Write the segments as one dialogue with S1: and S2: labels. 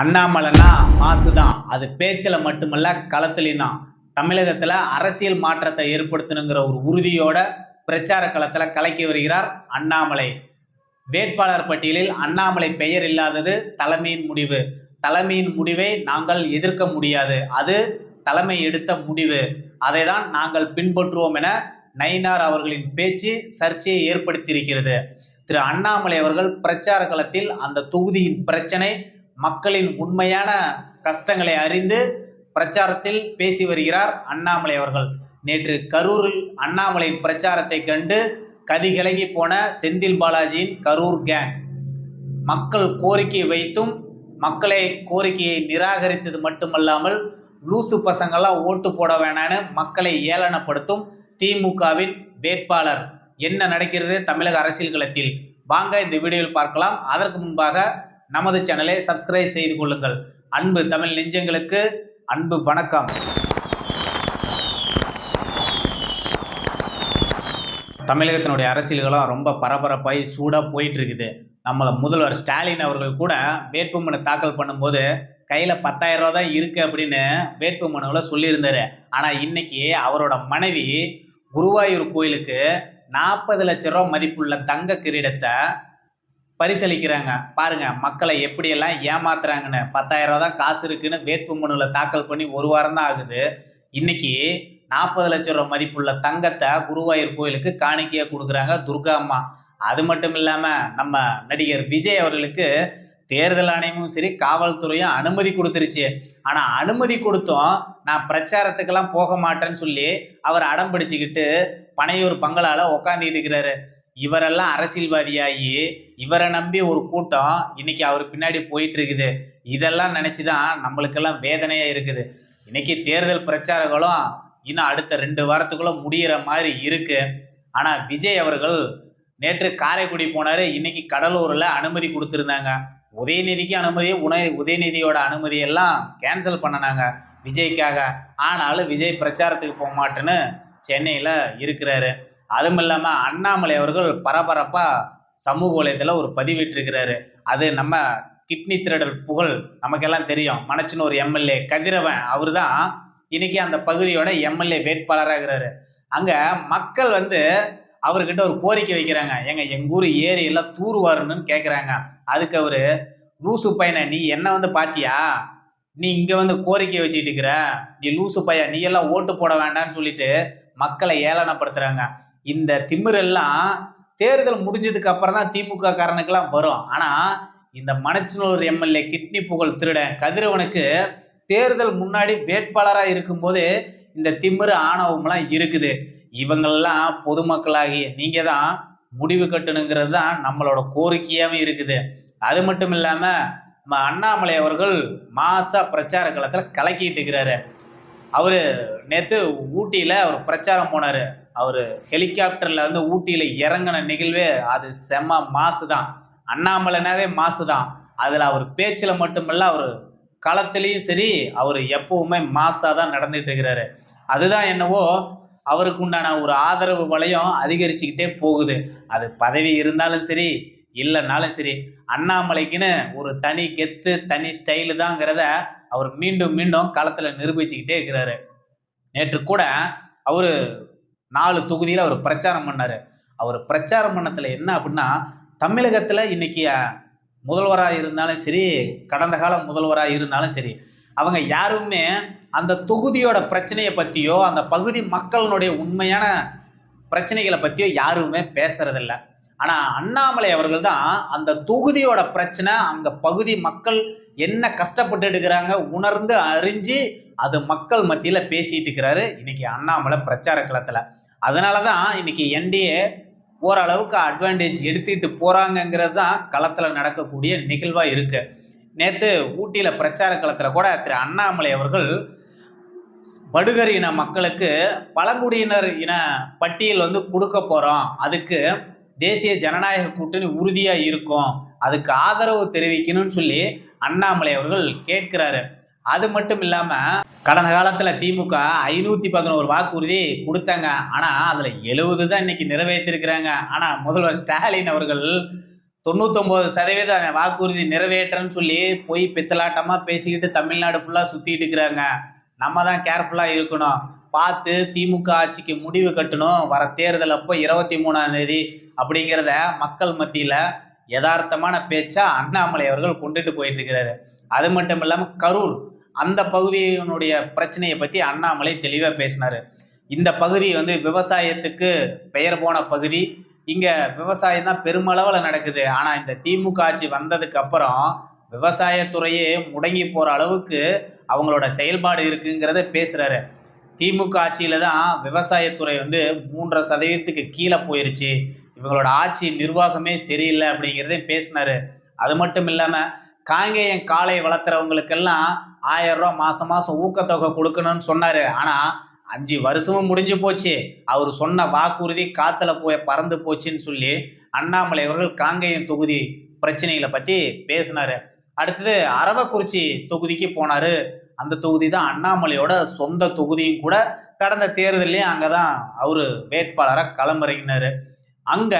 S1: அண்ணாமலைன்னா மாசுதான். அது பேச்சில் மட்டுமல்ல, களத்திலையும் தான். தமிழகத்துல அரசியல் மாற்றத்தை ஏற்படுத்தணுங்கிற ஒரு உறுதியோட பிரச்சார களத்துல கலக்கி வருகிறார் அண்ணாமலை. வேட்பாளர் பட்டியலில் அண்ணாமலை பெயர் இல்லாதது தலைமையின் முடிவு. தலைமையின் முடிவை நாங்கள் எதிர்க்க முடியாது. அது தலைமை எடுத்த முடிவு. அதைதான் நாங்கள் பின்பற்றுவோம் என நயினார் அவர்களின் பேச்சு சர்ச்சையை ஏற்படுத்தியிருக்கிறது. திரு அண்ணாமலை அவர்கள் பிரச்சார களத்தில் அந்த தொகுதியின் பிரச்சனை, மக்களின் உண்மையான கஷ்டங்களை அறிந்து பிரச்சாரத்தில் பேசி வருகிறார் அண்ணாமலை அவர்கள். நேற்று கரூரில் அண்ணாமலையின் பிரச்சாரத்தை கண்டு கதிகலகி போன செந்தில் பாலாஜியின் கரூர் கேங் மக்கள் கோரிக்கை வைத்தும் மக்களை கோரிக்கையை நிராகரித்தது மட்டுமல்லாமல் லூசு பசங்கள்லாம் ஓட்டு போட வேணான்னு மக்களை ஏளனப்படுத்தும் திமுகவின் வேட்பாளர். என்ன நடக்கிறது தமிழக அரசியல் களத்தில்? வாங்க இந்த வீடியோவில் பார்க்கலாம். அதற்கு முன்பாக நமது சேனலை சப்ஸ்கிரைப் செய்து கொள்ளுங்கள். அன்பு தமிழ் நெஞ்சங்களுக்கு அன்பு வணக்கம். தமிழகத்தினுடைய அரசியல்களும் ரொம்ப பரபரப்பாய் சூடாக போயிட்டு இருக்குது. நம்மள முதல்வர் ஸ்டாலின் அவர்கள் கூட வேட்புமனு தாக்கல் பண்ணும்போது கையில் 10,000 ரூபா தான் இருக்கு அப்படின்னு வேட்புமனுவில் சொல்லியிருந்தாரு. ஆனால் இன்னைக்கு அவரோட மனைவி குருவாயூர் கோயிலுக்கு 40 லட்சம் ரூபா மதிப்புள்ள தங்க கிரீடத்தை பரிசளிக்கிறாங்க. பாருங்க மக்களை எப்படியெல்லாம் ஏமாத்துறாங்கன்னு. 10,000 ரூபா தான் காசு இருக்குன்னு வேட்புமனுவில் தாக்கல் பண்ணி ஒரு வாரம் தான் ஆகுது. இன்னைக்கு 40 லட்சம் ரூபா மதிப்புள்ள தங்கத்தை குருவாயூர் கோயிலுக்கு காணிக்கையா கொடுக்குறாங்க துர்கா அம்மா. அது மட்டும் இல்லாம நம்ம நடிகர் விஜய் அவர்களுக்கு தேர்தல் ஆணையமும் சரி காவல்துறையும் அனுமதி கொடுத்துருச்சு. ஆனா அனுமதி கொடுத்தும் நான் பிரச்சாரத்துக்கெல்லாம் போக மாட்டேன்னு சொல்லி அவர் அடம் பிடிச்சுக்கிட்டு பனையூர் பங்களால உக்காந்துக்கிட்டு இருக்கிறாரு. இவரெல்லாம் அரசியல்வாதியாகி இவரை நம்பி ஒரு கூட்டம் இன்னைக்கு அவர் பின்னாடி போயிட்டு இருக்குது. இதெல்லாம் நினைச்சுதான் நம்மளுக்கெல்லாம் வேதனையா இருக்குது. இன்னைக்கு தேர்தல் பிரச்சாரங்களும் இன்னும் அடுத்த 2 வாரத்துக்குள்ள முடிகிற மாதிரி இருக்கு. ஆனா விஜய் அவர்கள் நேற்று காரைக்குடி போனாரு. இன்னைக்கு கடலூர்ல அனுமதி கொடுத்துருந்தாங்க. உதயநிதிக்கு அனுமதி, உதயநிதியோட அனுமதியெல்லாம் கேன்சல் பண்ணனாங்க விஜய்க்காக. ஆனாலும் விஜய் பிரச்சாரத்துக்கு போக மாட்டேன்னு சென்னையில இருக்கிறாரு. அதுவும் இல்லாம அண்ணாமலை அவர்கள் பரபரப்பா சமூக வலைதளத்துல ஒரு பதிவிட்டிருக்கிறாரு. அது நம்ம கிட்னி திருடல் புகழ் நமக்கெல்லாம் தெரியும். மணச்சனூர் எம்எல்ஏ கதிரவன் அவரு தான் இன்னைக்கு அந்த பகுதியோட எம்எல்ஏ வேட்பாளராக இருக்கிறாரு. அங்க மக்கள் அவர்கிட்ட ஒரு கோரிக்கை வைக்கிறாங்க. எங்க ஊர் ஏரியெல்லாம் தூர்வாருன்னு கேட்குறாங்க. அதுக்கு அவரு, லூசு பையனை நீ என்ன பாத்தியா, நீ இங்க கோரிக்கை வச்சுட்டு இருக்கிற, நீ லூசு பையன், நீ எல்லாம் ஓட்டு போட வேண்டாம்னு சொல்லிட்டு மக்களை ஏளனப்படுத்துறாங்க. இந்த திமிரெல்லாம் தேர்தல் முடிஞ்சதுக்கு அப்புறம் தான் திமுக காரனுக்கெல்லாம் வரும். ஆனா இந்த மணச்சனூர் எம்எல்ஏ கிட்னி புகழ் திருடன் கதிரவனுக்கு தேர்தல் முன்னாடி வேட்பாளராக இருக்கும்போது இந்த திமிரு ஆணவம்லாம் இருக்குது. இவங்கெல்லாம் பொதுமக்களாகி நீங்க தான் முடிவு கட்டணுங்கிறது தான் நம்மளோட கோரிக்கையாகவும் இருக்குது. அது மட்டும் இல்லாம நம்ம அண்ணாமலை அவர்கள் மாசா பிரச்சார களத்துல கலக்கிட்டு இருக்கிறாரு. அவரு நேற்று ஊட்டியில அவர் பிரச்சாரம் போனாரு. அவரு ஹெலிகாப்டர்ல ஊட்டியில இறங்கின நிகழ்வே அது செம்ம மாசு தான். அண்ணாமலைனாவே மாசு தான். அதுல அவர் பேச்சுல மட்டுமல்ல, அவர் களத்திலையும் சரி அவர் எப்பவுமே மாசா தான் நடந்துட்டு இருக்கிறாரு. அதுதான் என்னவோ அவருக்கு உண்டான ஒரு ஆதரவு வளையம் அதிகரிச்சுக்கிட்டே போகுது. அது பதவி இருந்தாலும் சரி இல்லைன்னாலும் சரி, அண்ணாமலைக்குன்னு ஒரு தனி கெத்து தனி ஸ்டைலு தாங்கிறத அவர் மீண்டும் மீண்டும் களத்துல நிரூபிச்சுக்கிட்டே இருக்கிறாரு. நேற்று கூட அவரு 4 தொகுதியில் அவர் பிரச்சாரம் பண்ணாரு. அவர் பிரச்சாரம் பண்ணத்துல என்ன அப்படின்னா, தமிழகத்துல இன்னைக்கு முதல்வராக இருந்தாலும் சரி, கடந்த கால முதல்வராக இருந்தாலும் சரி, அவங்க யாருமே அந்த தொகுதியோட பிரச்சனையை பத்தியோ அந்த பகுதி மக்களுடைய உண்மையான பிரச்சனைகளை பத்தியோ யாருமே பேசுறதில்ல. ஆனா அண்ணாமலை அவர்கள் தான் அந்த தொகுதியோட பிரச்சனை, அங்க பகுதி மக்கள் என்ன கஷ்டப்பட்டு இருக்கிறாங்க உணர்ந்து அறிஞ்சு அது மக்கள் மத்தியில பேசிட்டு இருக்கிறாரு இன்னைக்கு அண்ணாமலை பிரச்சார களத்துல. அதனாலதான் இன்னைக்கு என்டிஏ ஓரளவுக்கு அட்வான்டேஜ் எடுத்துட்டு போறாங்கிறது தான் களத்துல நடக்கக்கூடிய நிகழ்வா இருக்கு. நேற்று ஊட்டியில பிரச்சார களத்துல கூட திரு அண்ணாமலை அவர்கள் படுகர் இன மக்களுக்கு பழங்குடியினர் இன பட்டியல் கொடுக்க போறோம், அதுக்கு தேசிய ஜனநாயக கூட்டணி உறுதியா இருக்கும், அதுக்கு ஆதரவு தெரிவிக்கணும்னு சொல்லி அண்ணாமலை அவர்கள் கேட்கிறாரு. அது மட்டும் இல்லாம கடந்த காலத்துல திமுக 511 வாக்குறுதி கொடுத்தாங்க. ஆனா அதுல 70 தான் இன்னைக்கு நிறைவேற்றிருக்கிறாங்க. ஆனா முதல்வர் ஸ்டாலின் அவர்கள் 99% வாக்குறுதி நிறைவேற்றன்னு சொல்லி போய் பித்தலாட்டமா பேசிக்கிட்டு தமிழ்நாடு ஃபுல்லா சுத்திட்டு இருக்கிறாங்க. நம்ம தான் கேர்ஃபுல்லா இருக்கணும். பார்த்து திமுக ஆட்சிக்கு முடிவு கட்டணும். வர தேர்தல் அப்போ 23ஆம் தேதி அப்படிங்கிறத மக்கள் மத்தியில யதார்த்தமான பேச்சா அண்ணாமலை அவர்கள் கொண்டுட்டு போயிட்டு இருக்கிறாரு. அது மட்டும் இல்லாம கரூர் அந்த பகுதியினுடைய பிரச்சனையை பத்தி அண்ணாமலை தெளிவா பேசினாரு. இந்த பகுதி வந்து விவசாயத்துக்கு பெயர் போன பகுதி. இங்க விவசாயம் தான் பெருமளவுல நடக்குது. ஆனா இந்த திமுக ஆட்சி வந்ததுக்கு அப்புறம் விவசாயத்துறையே முடங்கி போற அளவுக்கு அவங்களோட செயல்பாடு இருக்குங்கிறத பேசுறாரு. திமுக ஆட்சியில தான் விவசாயத்துறை வந்து 3.5% கீழே போயிருச்சு. இவங்களோட ஆட்சி நிர்வாகமே சரியில்லை அப்படிங்கிறதையும் பேசினாரு. அது மட்டும் இல்லாம காங்கேயம் காளை வளர்த்துறவங்களுக்கெல்லாம் 1000 ரூபாய் மாசம் மாசம் ஊக்கத்தொகை கொடுக்கணும்னு சொன்னாரு. ஆனா 5 வருஷமும் முடிஞ்சு போச்சு. அவர் சொன்ன வாக்குறுதி காத்துல போய் பறந்து போச்சுன்னு சொல்லி அண்ணாமலை அவர்கள் காங்கேயம் தொகுதி பிரச்சனைகளை பத்தி பேசினாரு. அடுத்தது அரவக்குறிச்சி தொகுதிக்கு போனாரு. அந்த தொகுதி தான் அண்ணாமலையோட சொந்த தொகுதியும் கூட. கடந்த தேர்தலையும் அங்கதான் அவரு வேட்பாளராக களமிறங்கினாரு. அங்க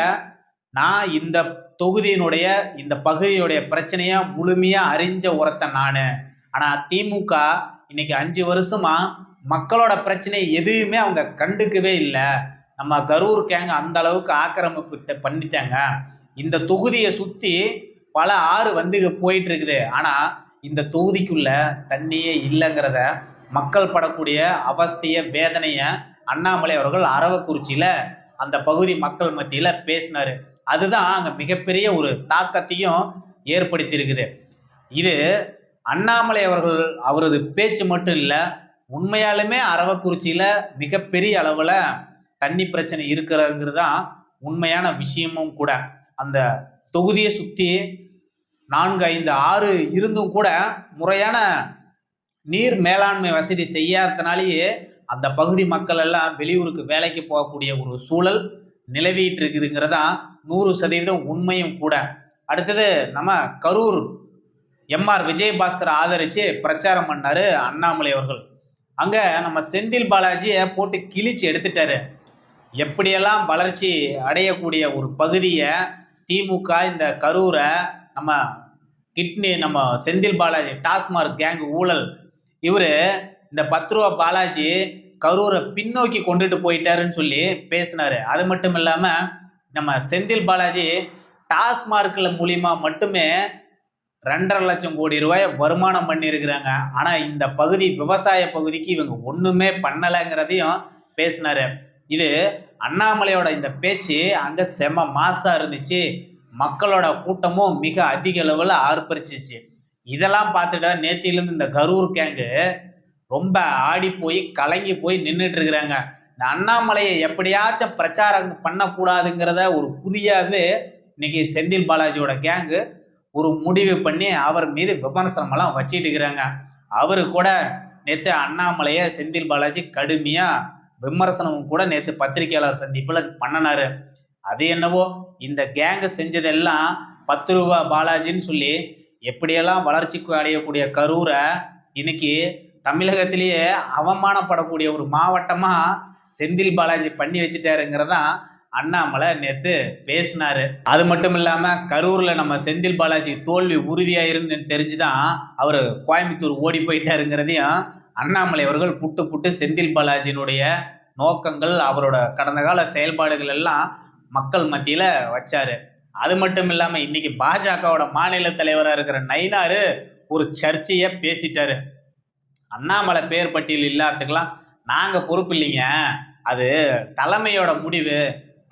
S1: நான் இந்த தொகுதியினுடைய இந்த பகுதியுடைய பிரச்சனைய முழுமையா அறிஞ்ச ஒருத்தன் நானு. ஆனா திமுக இன்னைக்கு 5 வருஷமா மக்களோட பிரச்சனை எதுவுமே அவங்க கண்டுக்கவே இல்லை. நம்ம கரூர் கேங்க அந்த அளவுக்கு ஆக்கிரமிப்பு பண்ணிட்டாங்க. இந்த தொகுதியை சுத்தி பல ஆறு வந்து போயிட்டு இருக்குது. ஆனா இந்த தொகுதிக்குள்ள தண்ணியே இல்லைங்கிறத மக்கள் படக்கூடிய அவஸ்தைய வேதனைய அண்ணாமலை அவர்கள் அரவக்குறிச்சியில அந்த பகுதி மக்கள் மத்தியில பேசினாரு. அதுதான் அங்க மிகப்பெரிய ஒரு தாக்கத்தையும் ஏற்படுத்தி இருக்குது. இது அண்ணாமலை அவர்கள் அவரது பேச்சு மட்டும் இல்ல, உண்மையாலுமே அரவக்குறிச்சியில மிகப்பெரிய அளவுல தண்ணி பிரச்சனை இருக்கிறதுங்கிறது தான் உண்மையான விஷயமும் கூட. அந்த தொகுதியை சுத்தி 4-5 ஆறு இருந்தும் கூட முறையான நீர் மேலாண்மை வசதி செய்யாதனாலேயே அந்த பகுதி மக்கள் எல்லாம் வெளியூருக்கு வேலைக்கு போகக்கூடிய ஒரு சூழல் நிலவிட்டு இருக்குதுங்கிறதா 100% உண்மையும் கூட. அடுத்தது நம்ம கரூர் எம்ஆர் விஜயபாஸ்கர் ஆதரிச்சு பிரச்சாரம் பண்ணாரு அண்ணாமலை அவர்கள். அங்க நம்ம செந்தில் பாலாஜியை போட்டு கிழிச்சு எடுத்துட்டாரு. எப்படியெல்லாம் வளர்ச்சி அடையக்கூடிய ஒரு பகுதியை திமுக இந்த கரூரை நம்ம செந்தில் பாலாஜி டாஸ்மார்க் கேங் ஊழல் இவரு இந்த 10 ரூபா பாலாஜி கரூரை பின்னோக்கி கொண்டுட்டு போயிட்டாருன்னு சொல்லி பேசினாரு. அது மட்டும் இல்லாம நம்ம செந்தில் பாலாஜி டாஸ்மார்க்ல மூலியமா மட்டுமே 2.5 லட்சம் கோடி ரூபாய் வருமானம் பண்ணி இருக்கிறாங்க. ஆனா இந்த பகுதி விவசாய பகுதிக்கு இவங்க ஒண்ணுமே பண்ணலைங்கிறதையும் பேசினாரு. இது அண்ணாமலையோட இந்த பேச்சு அங்க செம மாசா இருந்துச்சு. மக்களோட கூட்டமும் மிக அதிக அளவுல ஆர்ப்பரிச்சிச்சு. இதெல்லாம் பார்த்துட்டா நேத்திலிருந்து இந்த கரூர் கேங்கு ரொம்ப ஆடி போய் கலங்கி போய் நின்றுட்டு இருக்கிறாங்க. இந்த அண்ணாமலையை எப்படியாச்சும் பிரச்சாரம் பண்ணக்கூடாதுங்கிறத ஒரு குறியாவே இன்னைக்கு செந்தில் பாலாஜியோட கேங்கு ஒரு முடிவு பண்ணி அவர் மீது விமர்சனம் எல்லாம் வச்சிட்டு இருக்கிறாங்க. அவரு கூட நேத்து அண்ணாமலைய செந்தில் பாலாஜி கடுமையா விமர்சனமும் கூட நேத்து பத்திரிகையாளர் சந்திப்புல பண்ணினாரு. அது என்னவோ இந்த கேங்கு செஞ்சதெல்லாம் 10 ரூபா பாலாஜின்னு சொல்லி எப்படியெல்லாம் வளர்ச்சிக்கு அடையக்கூடிய கரூரை இன்னைக்கு தமிழகத்திலேயே அவமானப்படக்கூடிய ஒரு மாவட்டமா செந்தில் பாலாஜி பண்ணி வச்சுட்டாருங்கிறதான் அண்ணாமலை நேத்து பேசினாரு. அது மட்டும் இல்லாம கரூர்ல நம்ம செந்தில் பாலாஜி தோல்வி உறுதியாயிருன்னு தெரிஞ்சுதான் அவரு கோயம்புத்தூர் ஓடி போயிட்டாருங்கிறதையும் அண்ணாமலை அவர்கள் புட்டு புட்டு செந்தில் பாலாஜியினுடைய நோக்கங்கள் அவரோட கடந்த கால செயல்பாடுகள் எல்லாம் மக்கள் மத்தியில வச்சாரு. அது மட்டும் இல்லாம இன்னைக்கு பாஜகவோட மாநில தலைவராக இருக்கிற நயினாரு ஒரு சர்ச்சைய பேசிட்டாரு. அண்ணாமலை பேர் பட்டியல் இல்லாததுக்கெல்லாம் நாங்க பொறுப்பு இல்லைங்க, அது தலைமையோட முடிவு,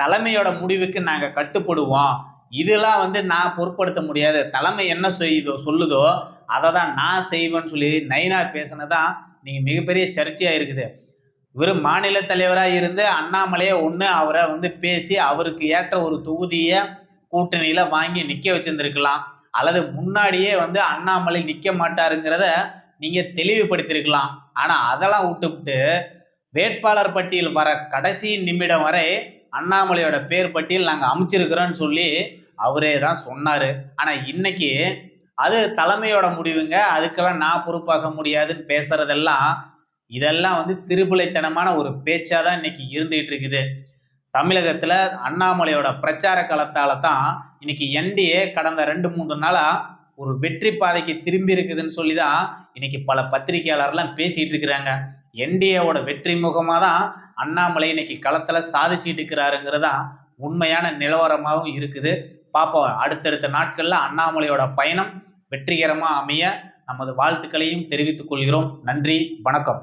S1: தலைமையோட முடிவுக்கு நாங்க கட்டுப்படுவோம், இதெல்லாம் வந்து நான் பொருட்படுத்த முடியாது, தலைமை என்ன சொல்லுதோ அதை தான் நான் செய்வேன்னு சொல்லி நயினார் பேசினதான் நீங்க மிகப்பெரிய சர்ச்சையா இருக்குது. இவர் மாநில தலைவராக இருந்து அண்ணாமலையை ஒன்று அவரை வந்து பேசி அவருக்கு ஏற்ற ஒரு தொகுதியை கூட்டணியில வாங்கி நிக்க வச்சிருந்திருக்கலாம், அல்லது முன்னாடியே வந்து அண்ணாமலை நிக்க மாட்டாருங்கிறத நீங்க தெளிவுபடுத்திருக்கலாம். ஆனா அதெல்லாம் விட்டுவிட்டு வேட்பாளர் பட்டியல் வர கடைசி நிமிடம் வரை அண்ணாமலையோட பேர் பட்டியல் நாங்க அமைச்சிருக்கிறோன்னு சொல்லி அவரே தான் சொன்னாரு. ஆனா இன்னைக்கு அது தலைமையோட முடிவுங்க, அதுக்கெல்லாம் நான் பொறுப்பாக முடியாதுன்னு பேசுறதெல்லாம் இதெல்லாம் வந்து சிறுபிள்ளைத்தனமான ஒரு பேச்சாதான் இன்னைக்கு இருந்துகிட்டு இருக்குது. தமிழகத்துல அண்ணாமலையோட பிரச்சார களத்தால தான் இன்னைக்கு என்டிஏ கடந்த 2-3 நாளா ஒரு வெற்றி பாதைக்கு திரும்பி இருக்குதுன்னு சொல்லி தான் இன்னைக்கு பல பத்திரிகையாளர்லாம் பேசிட்டு இருக்கிறாங்க. என்டிஏவோட வெற்றி முகமாக தான் அண்ணாமலை இன்னைக்கு களத்துல சாதிச்சுட்டு இருக்கிறாருங்கிறதா உண்மையான நிலவரமாகவும் இருக்குது. பார்ப்போம், அடுத்தடுத்த நாட்கள்ல அண்ணாமலையோட பயணம் வெற்றிகரமா அமைய நமது வாழ்த்துக்களையும் தெரிவித்துக் கொள்கிறோம். நன்றி, வணக்கம்.